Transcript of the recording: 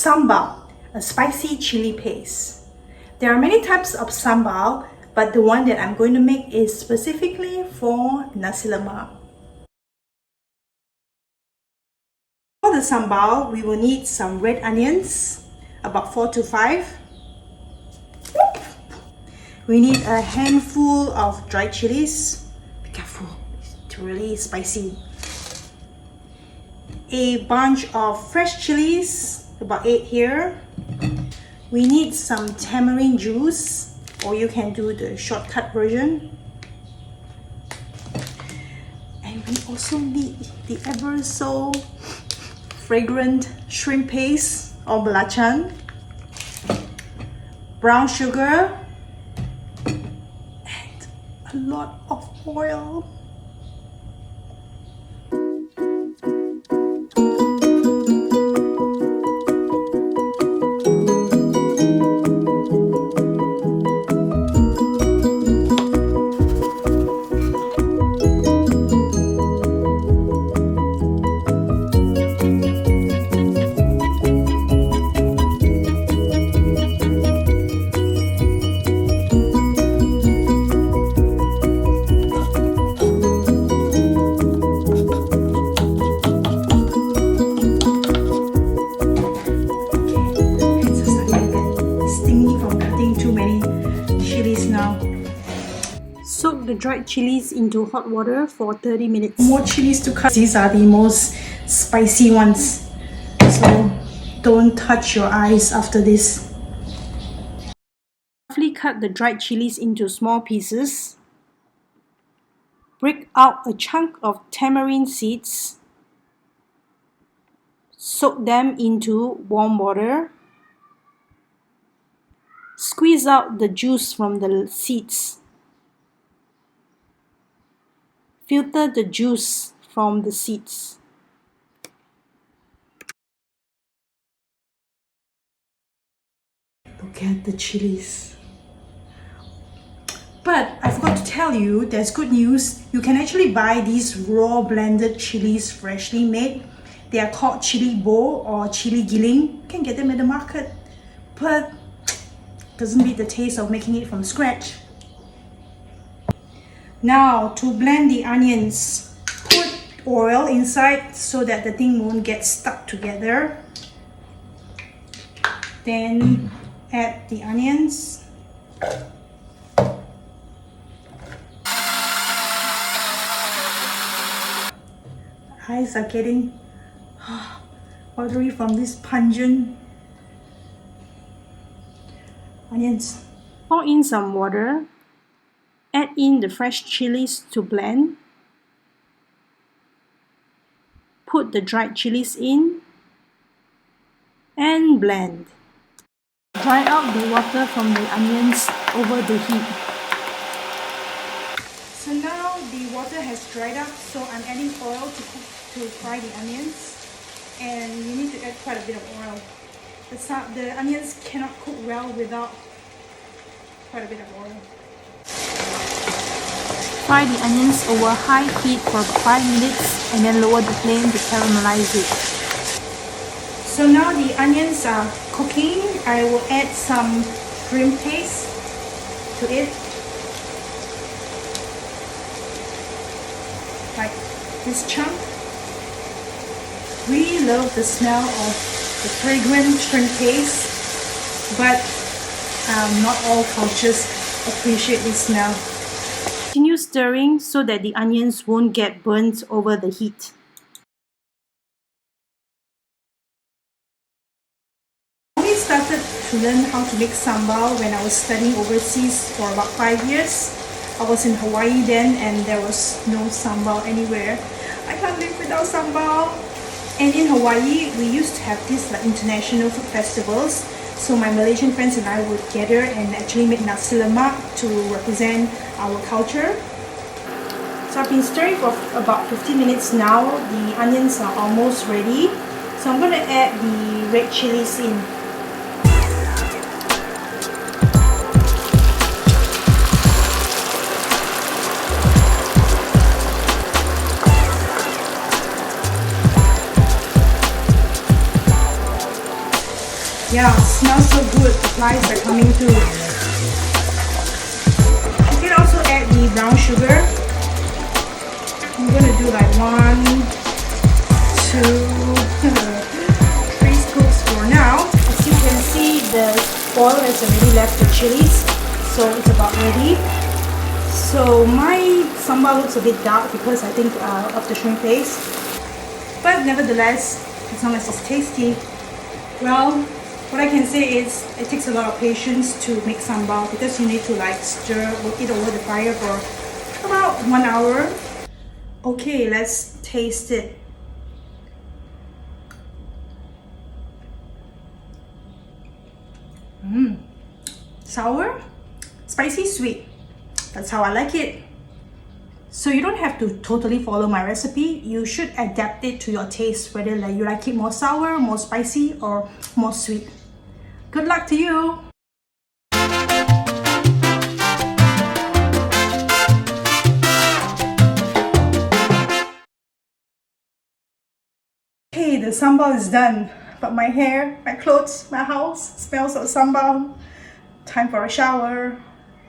Sambal, a spicy chili paste. There are many types of sambal, but the one that I'm going to make is specifically for Nasi Lemak. For the sambal, we will need some red onions, about 4 to 5. We need a handful of dried chilies. Be careful, it's really spicy. A bunch of fresh chilies, about 8 here. We need some tamarind juice, or you can do the shortcut version. And we also need the ever so fragrant shrimp paste or belacan, brown sugar, and a lot of oil. Soak the dried chilies into hot water for 30 minutes. More chilies to cut. These are the most spicy ones, so don't touch your eyes after this. Roughly cut the dried chilies into small pieces. Break out a chunk of tamarind seeds. Soak them into warm water. Squeeze out the juice from the seeds. Filter the juice from the seeds. Look at the chilies. But I forgot to tell you, there's good news. You can actually buy these raw blended chilies freshly made. They are called chili bo or chili giling. You can get them at the market, but doesn't beat the taste of making it from scratch. Now to blend the onions, put oil inside so that the thing won't get stuck together. Then add the onions. Eyes are getting watery from this pungent onions. Pour in some water. Add in the fresh chilies to blend. Put the dried chilies in and blend. Dry out the water from the onions over the heat. So now the water has dried up, so I'm adding oil to fry the onions, and you need to add quite a bit of oil. The onions cannot cook well without quite a bit of oil. Fry the onions over high heat for about 5 minutes and then lower the flame to caramelize it. So now the onions are cooking. I will add some shrimp paste to it. Like this chunk. Really love the smell of the fragrant shrimp paste, but not all cultures appreciate this smell. Continue stirring so that the onions won't get burnt over the heat. I only started to learn how to make sambal when I was studying overseas for about 5 years. I was in Hawaii then, and there was no sambal anywhere. I can't live without sambal. And in Hawaii, we used to have these like international food festivals. So my Malaysian friends and I would gather and actually make Nasi Lemak to represent our culture. So I've been stirring for about 15 minutes now. The onions are almost ready. So I'm going to add the red chilies in. Yeah, it smells so good. The flies are coming too. You can also add the brown sugar. I'm gonna do like 1, 2, 3 scoops for now. As you can see, the oil has already left the chilies, so it's about ready. So my sambal looks a bit dark because I think of the shrimp paste, but nevertheless, as long as it's tasty. Well, what I can say is it takes a lot of patience to make sambal because you need to like stir it over the fire for about 1 hour. Okay, let's taste it. Sour, spicy, sweet. That's how I like it. So you don't have to totally follow my recipe. You should adapt it to your taste, whether like you like it more sour, more spicy, or more sweet. Good luck to you. Okay, the sambal is done, but my hair, my clothes, my house smells of sambal. Time for a shower.